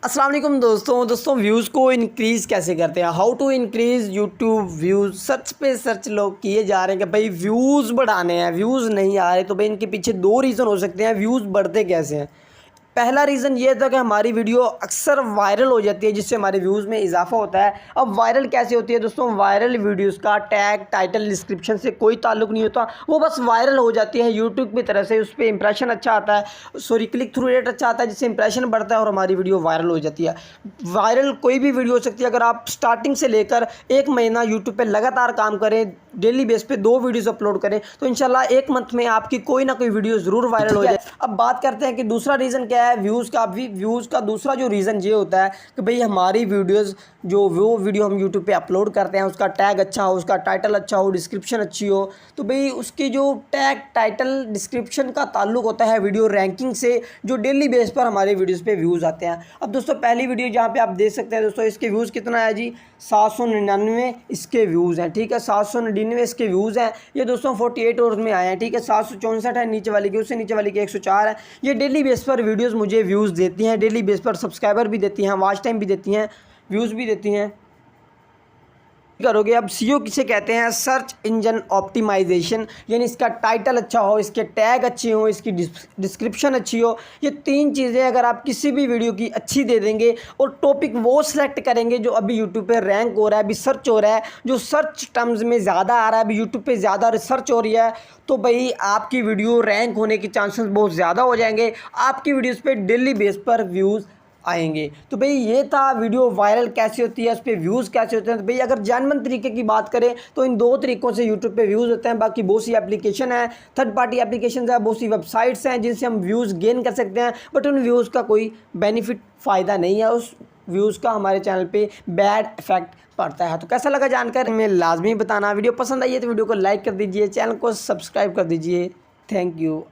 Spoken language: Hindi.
अस्सलाम वालेकुम दोस्तों व्यूज़ को इंक्रीज़ कैसे करते हैं। How to increase YouTube views. Search लोग किए जा रहे हैं कि भाई व्यूज़ बढ़ाने हैं, व्यूज़ नहीं आ रहे। तो भाई इनके पीछे दो रीज़न हो सकते हैं, व्यूज़ बढ़ते कैसे हैं। पहला रीज़न ये था कि हमारी वीडियो अक्सर वायरल हो जाती है, जिससे हमारे व्यूज़ में इजाफा होता है। अब वायरल कैसे होती है दोस्तों, वायरल वीडियोस का टैग, टाइटल, डिस्क्रिप्शन से कोई ताल्लुक नहीं होता, वो बस वायरल हो जाती है यूट्यूब की तरफ से। उस पर इंप्रेशन अच्छा आता है, क्लिक थ्रू रेट अच्छा आता है, जिससे इंप्रेशन बढ़ता है और हमारी वीडियो वायरल हो जाती है। वायरल कोई भी वीडियो हो सकती है। अगर आप स्टार्टिंग से लेकर एक महीना यूट्यूब पर लगातार काम करें, डेली बेस पे 2 वीडियोस अपलोड करें, तो इंशाल्लाह एक मंथ में आपकी कोई ना कोई वीडियो ज़रूर वायरल हो जाए। अब बात करते हैं कि दूसरा रीज़न क्या है व्यूज़ का। व्यूज़ का दूसरा जो रीज़न ये होता है कि भाई हमारी वीडियोस वो वीडियो हम यूट्यूब पे अपलोड करते हैं, उसका टैग अच्छा हो, उसका टाइटल अच्छा हो, डिस्क्रिप्शन अच्छी हो, तो भाई उसकी जो टैग, टाइटल, डिस्क्रिप्शन का ताल्लुक होता है वीडियो रैंकिंग से, जो डेली बेस पर हमारे वीडियोस पे व्यूज़ आते हैं। अब दोस्तों पहली वीडियो जहाँ पे आप देख सकते हैं दोस्तों, इसके व्यूज़ कितना है जी, 799 इसके व्यूज़ हैं। ठीक है, 799 इसके व्यूज़ हैं। ये दोस्तों 48 आवर्स में आए हैं। ठीक है, 764 है नीचे वाली की, उससे नीचे वाली की 104 है। ये डेली बेस पर वीडियोस मुझे व्यूज़ देती हैं, डेली बेस पर सब्सक्राइबर भी देती हैं, वॉच टाइम भी देती हैं, व्यूज़ भी देती हैं। करोगे अब सीओ किसे कहते हैं, सर्च इंजन ऑप्टिमाइजेशन। यानी इसका टाइटल अच्छा हो, इसके टैग अच्छे हो, इसकी डिस्क्रिप्शन अच्छी हो। ये 3 चीज़ें अगर आप किसी भी वीडियो की अच्छी दे देंगे और टॉपिक वो सिलेक्ट करेंगे जो अभी यूट्यूब पे रैंक हो रहा है, अभी सर्च हो रहा है, जो सर्च टर्म्स में ज़्यादा आ रहा है, अभी यूट्यूब पे ज़्यादा रिसर्च हो रही है, तो भाई आपकी वीडियो रैंक होने के चांसेस बहुत ज़्यादा हो जाएंगे। आपकी वीडियोज़ पे डेली बेस पर व्यूज़ आएंगे। तो भाई ये था वीडियो वायरल कैसे होती है, उस पर व्यूज़ कैसे होते हैं। तो भाई अगर जानमन तरीके की बात करें तो इन 2 तरीक़ों से यूट्यूब पे व्यूज़ होते हैं। बाकी बहुत सी एप्लीकेशन है, थर्ड पार्टी एप्लीकेशन है, बहुत सी वेबसाइट्स हैं जिनसे हम व्यूज़ गेन कर सकते हैं, बट उन व्यूज़ का कोई बेनिफिट फ़ायदा नहीं है, उस व्यूज़ का हमारे चैनल पे बैड इफेक्ट पड़ता है। तो कैसा लगा जानकर हमें लाजमी बताना। वीडियो पसंद आई है तो वीडियो को लाइक कर दीजिए, चैनल को सब्सक्राइब कर दीजिए। Thank you.